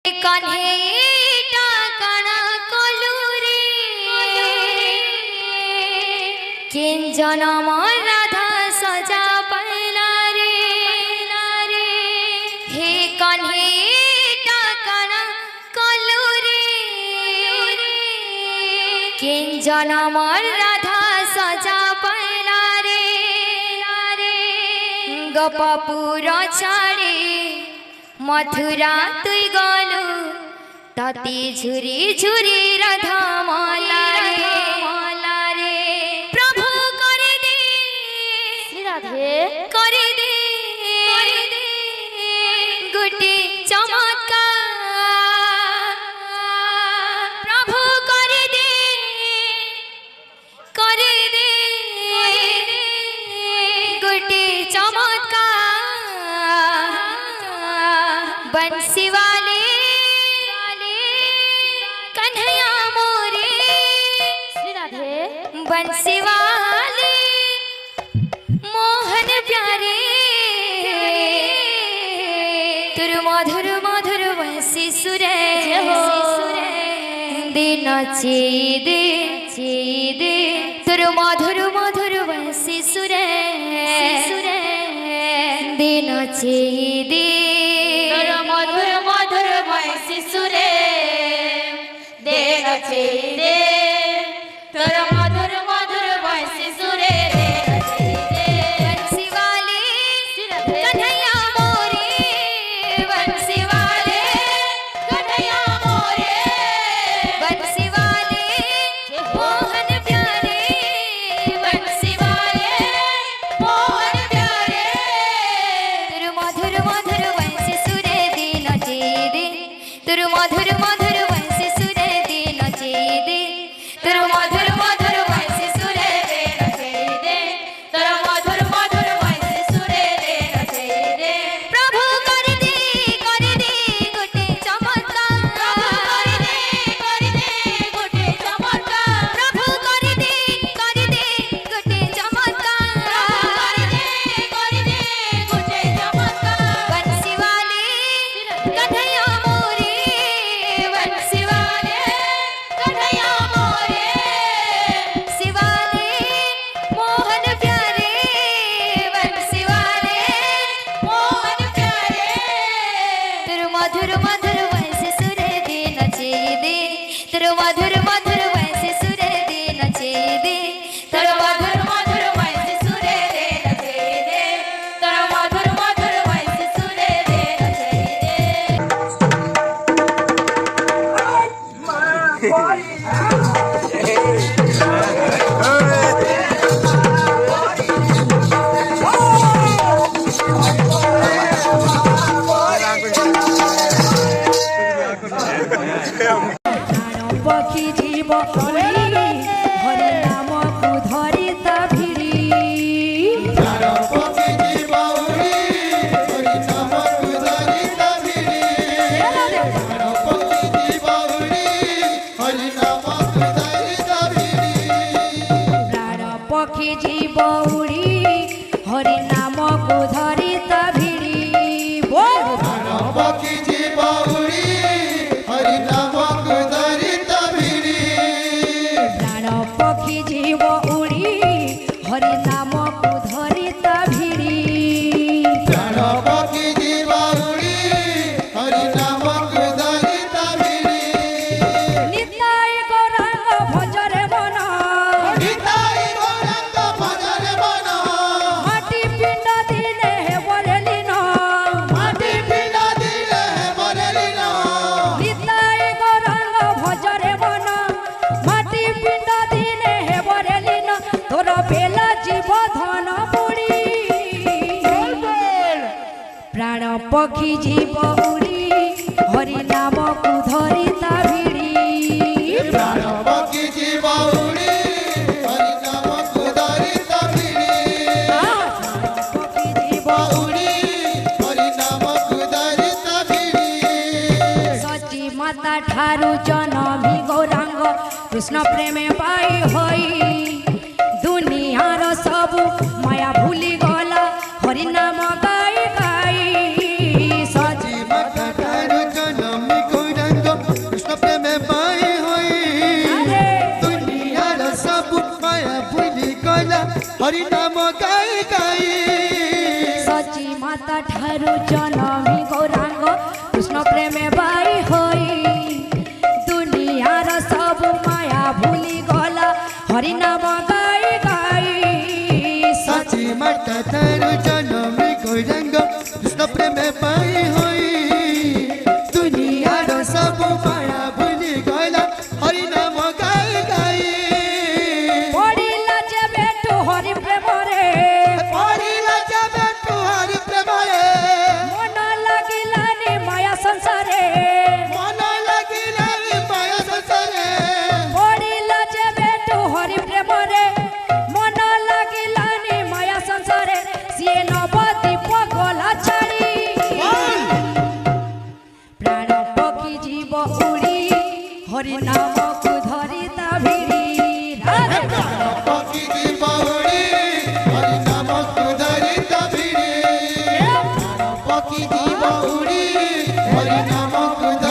कन्हेटा कणा कलुरे केन जनम राधा सजा पैला रे हे कन्हेटा कणा कलुरे केन जनम राधा सजा पैला रे गोपपुर छाड़े मथुरा तुई गलु तती झुरी झुरी राधा मला रे प्रभु करे दे राधे करे दे गोटे चमत्कार प्रभु करे दे गोटे चमत्कार बंसी वाले कन्हैया मोरे बंसी वाले मोहन प्यारे तुर मधुर मधुर बंसी सुरे दे नचे दे तुर मधुर मधुर बंसी सुरे दे नचे दे मधुर मधुर बंसी सुरे दे नचे दे तोर मधुर मधुर बंसी सुरे दे नचे दे बंसी वाले कन्हैया मोरे बंसी वाले कन्हैया मोरे बंसी वाले मोहन प्यारे बंसी वाले मोहन प्यारे तुर मधुर मधुर बंसी सुरे दे नचे दे तुर मधुर मधुर बंसी सुरे दे नचे दे तोर मधुर मधुर बंसी सुरे दे नचे दे तोर मधुर मधुर बंसी सुरे दे नचे दे प्रभु कर दे गोटे चमत्कार कर दे गोटे चमत्कार प्रभु कर दे गोटे चमत्कार कर दे गोटे चमत्कार बंसी वाले कन्हैया मोरे बंसी वाले कन्हैया मोरे शिवाले मोहन प्यारे बंसी वाले मोहन प्यारे तुर मधुर मधुर बंसी सुरे दे नचे दे तुर मधुर मधुर बंसी सुरे दे नचे दे तोर मधुर मधुर बंसी सुरे दे नचे दे तोर मधुर मधुर बंसी सुरे दे नचे दे पक्षी जीव हरि नाम को धरी ता भिड़ी प्राण पक्षी जीव उड़ी हरि नाम को धरी ता भिड़ी बोल प्राण पक्षी जीव उड़ी हरि नाम को धरी ता भिड़ी निताई गौरांग भजरे मन माटी पिंड दिने हे बरेलिन निताई गौरांग भजरे मन माटी पिंड दिने हे बरेलिन तोर बेला जीव धन बुड़ी प्राण पक्षी जीव उड़ी हरि नाम को धरी ता भिड़ी पक्षी जीव सची माता ठारू जनमी गौरांग कृष्ण प्रेमे पाई होई दुनियार सब माया भूली गला हरि नाम गाई गाई सची माता ठारू जनमी ଠାରୁ ଜନମି ଗୌରାଙ୍ଗ କୃଷ୍ଣ ପ୍ରେମେ ବାଇ ହୋଇ ଦୁନିଆର ସବୁ ମାୟା ଭୁଲି ଗଲା ହରି ନାମ ଗାଇ ଗାଇ साची माता थारू जनमी गौरांग कृष्ण प्रेम पाई होई दुनियार सब माया भूली गला हरि नाम गाई गाई ପଡ଼ିଲା ଯେବେ ତୁ ହରି ପ୍ରେମରେ पढ़िला जाबे तू हरि प्रेम रे ମନ ଲାଗିଲାନି ମାୟା ସଂସାରେ मन लागिला माया संसारे ପଡ଼ିଲା ଯେବେ ତୁ ହରି ପ୍ରେମରେ ମନ ଲାଗିଲାନି ମାୟା ସଂସାରେ ସିଏ ନବଦୀପ ଗଲା ଛାଡ଼ି ପ୍ରାଣ ପକ୍ଷୀ ଜୀବ ଉଡ଼ି ହରି ନାମକୁ ଧରି ତା ଭିଡ଼ି ରାଧେ पकी की बावड़ी हरि नाम कुधरी तबिड़ी पकी की बावड़ी हरि नाम कुधरी